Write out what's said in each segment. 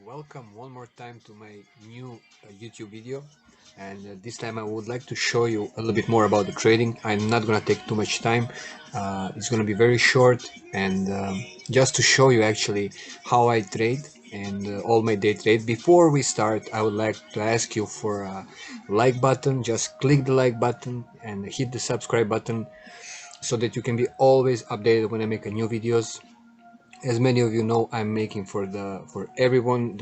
welcome one more time to my new YouTube video, and this time I would like to show you a little bit more about the trading. I'm not gonna take too much time. It's gonna be very short, and just to show you actually how I trade and all my day trade. Before we start, I would like to ask you for a like button. Just click the like button and hit the subscribe button so that you can be always updated when I make a new videos. As many of you know, I'm making for everyone,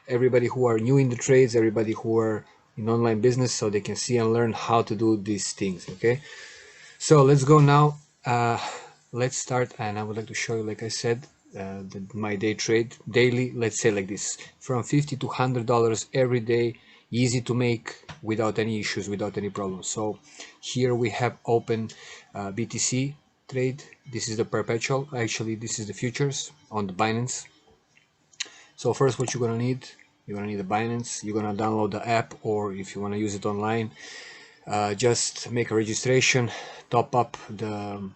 everybody who are new in the trades, everybody who are in online business, so they can see and learn how to do these things. Okay, so let's go now. Let's start, and I would like to show you, like I said, my day trade daily. Let's say like this, from $50 to $100 every day, easy to make without any issues, without any problems. So here we have open BTC trade. This is the perpetual. Actually, this is the futures on the Binance. So first, what you're gonna need, you're gonna need a Binance. You're gonna download the app, or if you want to use it online, just make a registration, top up the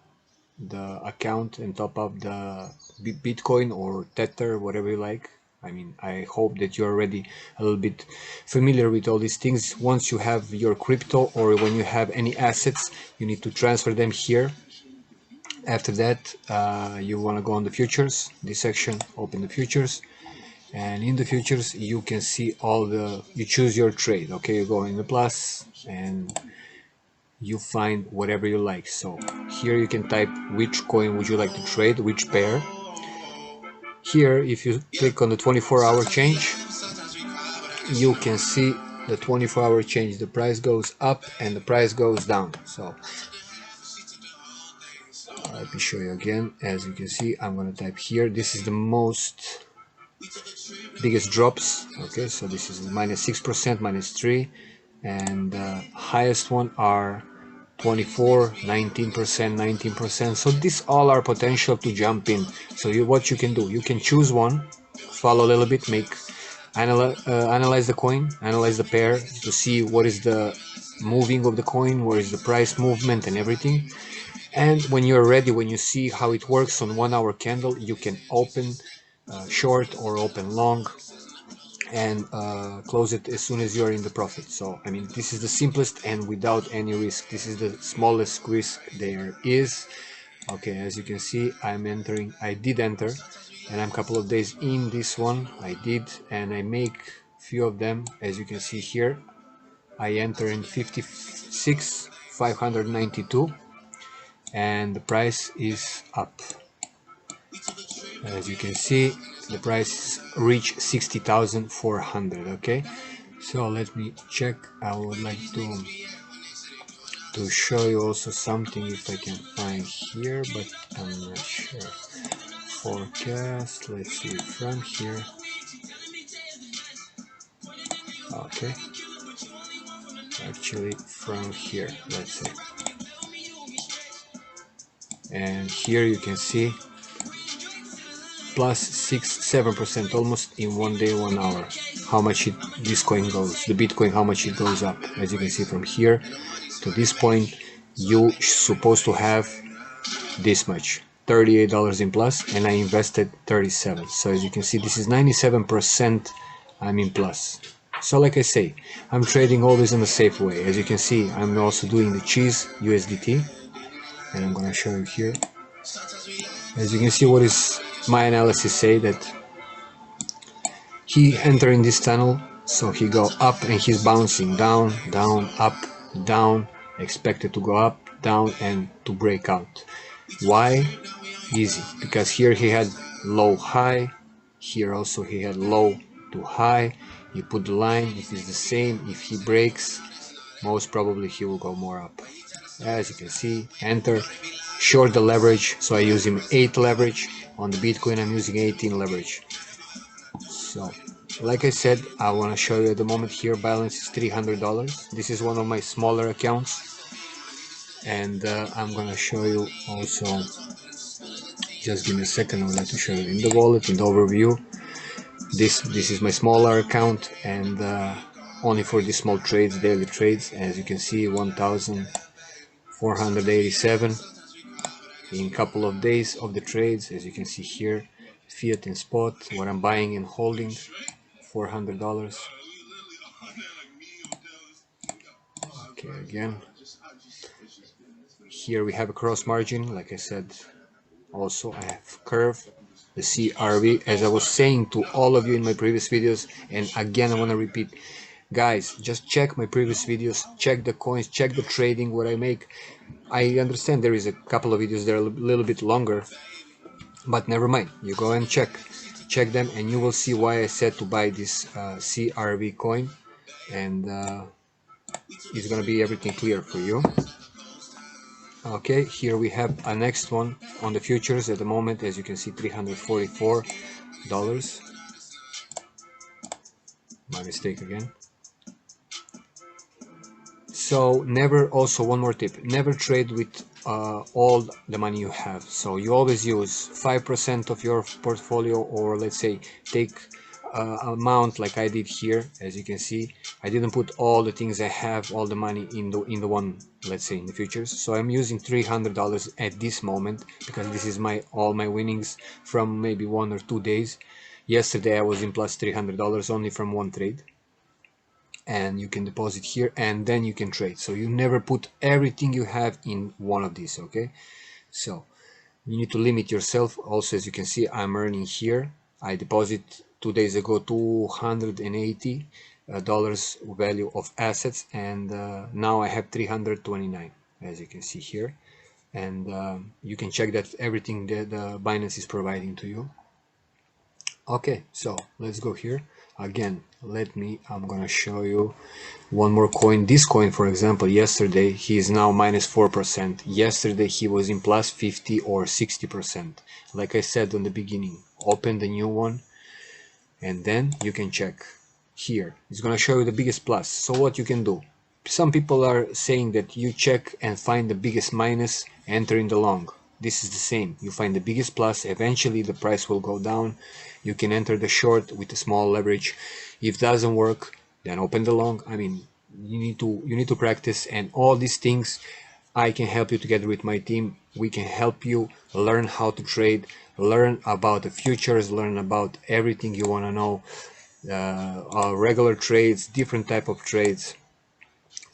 account, and top up the Bitcoin or Tether, whatever you like. I mean, I hope that you're already a little bit familiar with all these things. Once you have your crypto, or when you have any assets, you need to transfer them here. After that, you want to go on the futures, this section, open the futures, and in the futures you can see all you choose your trade. Okay, you go in the plus and you find whatever you like. So here you can type which coin would you like to trade, which pair. Here, if you click on the 24-hour change, you can see the 24-hour change. The price goes up and the price goes down. So let me show you again. As you can see, I'm going to type here. This is the biggest drops. Okay, so this is -6%, -3, and the highest one are 24, 19%, 19%. So these all are potential to jump in. So what you can do, you can choose one, follow a little bit, analyze the coin, analyze the pair to see what is the moving of the coin, where is the price movement and everything. And when you're ready, when you see how it works on 1-hour candle, you can open short or open long and close it as soon as you are in the profit. So I mean, this is the simplest and without any risk. This is the smallest risk there is. Okay, as you can see, I did enter, and I'm a couple of days in this one. I did, and I make few of them. As you can see here, I enter in 56,592, and the price is up. As you can see, the price reached 60,400. Okay, so let me check. I would like to show you also something if I can find here, but I'm not sure. Forecast, let's see from here. Okay, actually from here, let's see. And here you can see plus 6-7% almost in 1 day, 1 hour, how much this coin goes, the Bitcoin, how much it goes up. As you can see, from here to this point, you supposed to have this much, $38 in plus, and I invested 37. So as you can see, this is 97% I'm in plus. So like I say, I'm trading always in a safe way. As you can see, I'm also doing the cheese USDT, and I'm gonna show you here. As you can see, what is my analysis say, that he entering this tunnel, so he go up and he's bouncing down, down, up, down, expected to go up, down, and to break out. Why? Easy, because here he had low high, here also he had low to high. You put the line, if it's the same, if he breaks, most probably he will go more up. As you can see, enter, short the leverage, so I use him 8 leverage. On the Bitcoin I'm using 18 leverage. So like I said, I want to show you at the moment here, balance is $300. This is one of my smaller accounts, and I'm gonna show you also, just give me a second, I would like to show you in the wallet, in the overview. This is my smaller account, and only for these small trades, daily trades. As you can see, 1,487 in couple of days of the trades. As you can see here, fiat in spot, what I'm buying and holding, $400. Okay, again, here we have a cross margin, like I said. Also I have curve, the CRV, as I was saying to all of you in my previous videos, and again I want to repeat, guys, just check my previous videos, check the coins, check the trading, what I make. I understand there is a couple of videos that are a little bit longer, but never mind, you go and check them, and you will see why I said to buy this CRV coin, and it's gonna be everything clear for you. Okay, here we have a next one on the futures at the moment, as you can see, $344. My mistake again. So never, also one more tip, never trade with all the money you have. So you always use 5% of your portfolio, or let's say take amount like I did here. As you can see, I didn't put all the things I have, all the money in the one, let's say in the futures. So I'm using $300 at this moment, because this is all my winnings from maybe 1 or 2 days. Yesterday I was in plus $300 only from one trade, and you can deposit here and then you can trade. So you never put everything you have in one of these. Okay, so you need to limit yourself. Also, as you can see, I'm earning here. I deposit 2 days ago $280 value of assets, and now I have 329, as you can see here. And you can check that everything that the Binance is providing to you. Okay, so let's go here again. I'm gonna show you one more coin. This coin, for example, yesterday he is now minus 4%. Yesterday he was in plus 50 or 60%. Like I said on the beginning, open the new one and then you can check here. It's gonna show you the biggest plus. So what you can do, some people are saying that you check and find the biggest minus, enter in the long. This is the same. You find the biggest plus, eventually the price will go down. You can enter the short with a small leverage. If doesn't work, then open the long. I mean, you need to practice, and all these things I can help you together with my team. We can help you learn how to trade, learn about the futures, learn about everything you want to know, regular trades, different type of trades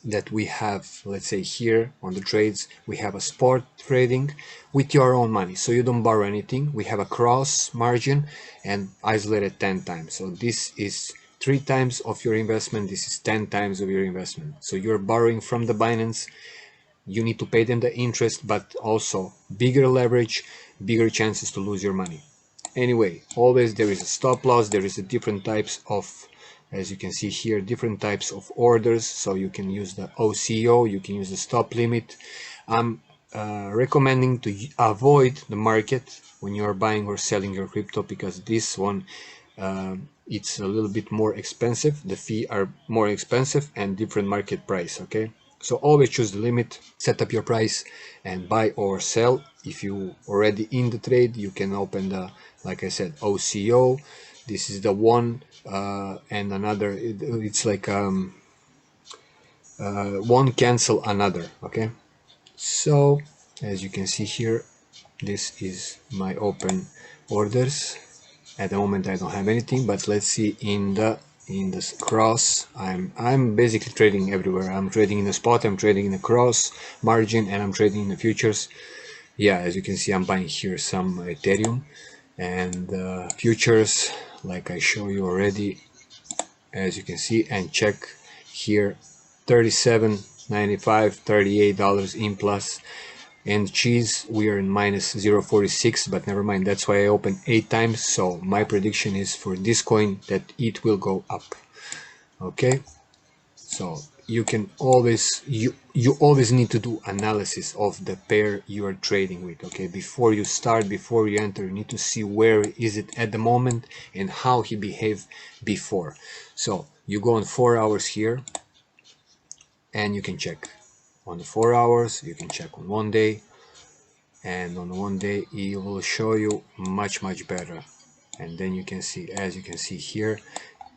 that we have. Let's say here on the trades we have a spot trading with your own money, so you don't borrow anything. We have a cross margin and isolated 10 times, so this is 3 times of your investment, this is 10 times of your investment. So you're borrowing from the Binance, you need to pay them the interest, but also bigger leverage, bigger chances to lose your money. Anyway, always there is a stop loss, there is a different types of, as you can see here, different types of orders. So you can use the OCO, you can use the stop limit. I'm recommending to avoid the market when you are buying or selling your crypto, because this one it's a little bit more expensive, the fee are more expensive and different market price. Okay, so always choose the limit, set up your price and buy or sell. If you already in the trade, you can open the, like I said, OCO. This is the one and another, it's like one cancel another. Okay, so as you can see here, this is my open orders. At the moment I don't have anything, but let's see in the cross. I'm basically trading everywhere. I'm trading in the spot, I'm trading in the cross margin, and I'm trading in the futures. Yeah, as you can see, I'm buying here some Ethereum and futures, like I show you already, as you can see, and check here, $37.95, $38 in plus. And cheese, we are in minus 0.46, but never mind, that's why I opened 8 times. So my prediction is for this coin that it will go up. Okay, so you can always, you always need to do analysis of the pair you are trading with. Okay, before you start, before you enter, you need to see where is it at the moment and how he behaved before. So you go on 4 hours here and you can check on the 4 hours, you can check on 1 day, and on 1 day it will show you much better. And then you can see, as you can see here,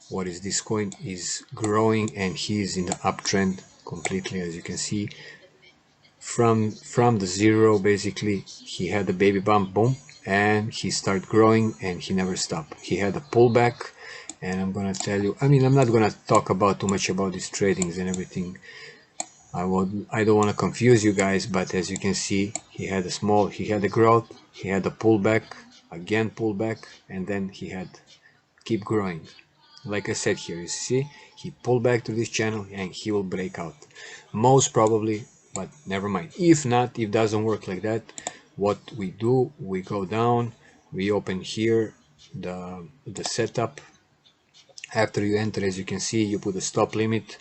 what is this coin is growing and he is in the uptrend completely. As you can see, from the zero, basically he had the baby bump, boom, and he started growing and he never stopped. He had a pullback, and I'm gonna tell you, I mean, I'm not gonna talk about too much about these tradings and everything. I don't want to confuse you guys, but as you can see, he had a growth, he had a pullback, again pullback, and then he had keep growing. Like I said here, you see, he pulled back to this channel and he will break out. Most probably, but never mind. If not, if it doesn't work like that, what we do, we go down, we open here the setup. After you enter, as you can see, you put a stop limit.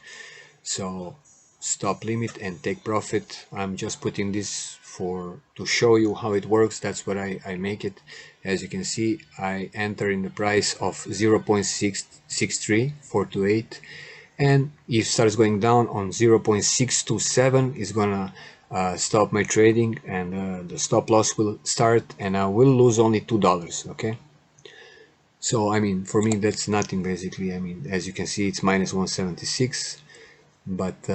So stop limit and take profit. I'm just putting this to show you how it works. That's what I make it. As you can see, I enter in the price of 0.663428, and if it starts going down on 0.627, it's gonna stop my trading, and the stop loss will start, and I will lose only $2. Okay, so I mean, for me that's nothing basically. I mean, as you can see, it's minus 176, but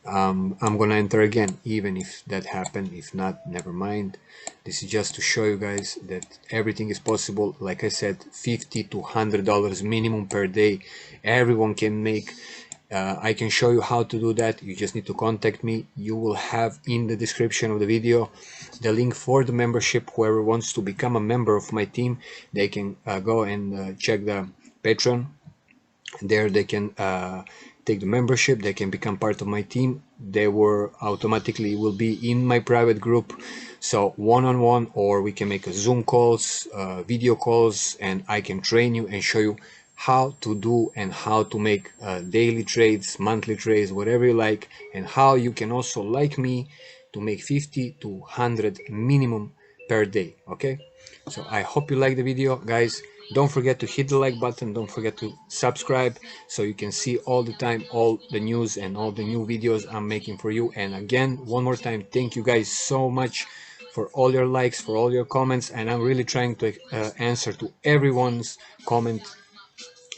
I'm gonna enter again, even if that happened. If not, never mind. This is just to show you guys that everything is possible. Like I said, $50 to $100 minimum per day. Everyone can make. I can show you how to do that. You just need to contact me. You will have in the description of the video the link for the membership. Whoever wants to become a member of my team, they can go and check the Patreon. There they can take the membership, they can become part of my team. They will automatically be in my private group, so one-on-one, or we can make a Zoom calls, video calls, and I can train you and show you how to do and how to make daily trades, monthly trades, whatever you like, and how you can also, like me, to make 50 to 100 minimum per day. Okay, so I hope you like the video, guys. Don't forget to hit the like button, don't forget to subscribe, so you can see all the time all the news and all the new videos I'm making for you. And again, one more time, thank you guys so much for all your likes, for all your comments, and I'm really trying to answer to everyone's comment.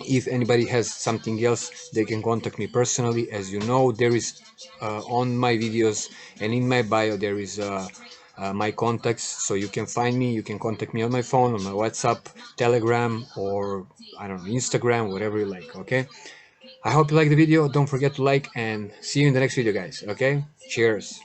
If anybody has something else, they can contact me personally. As you know, there is on my videos and in my bio there is my contacts, so you can find me, you can contact me on my phone, on my WhatsApp, Telegram, or I don't know, Instagram, whatever you like. Okay, I hope you like the video. Don't forget to like, and see you in the next video, guys. Okay, cheers.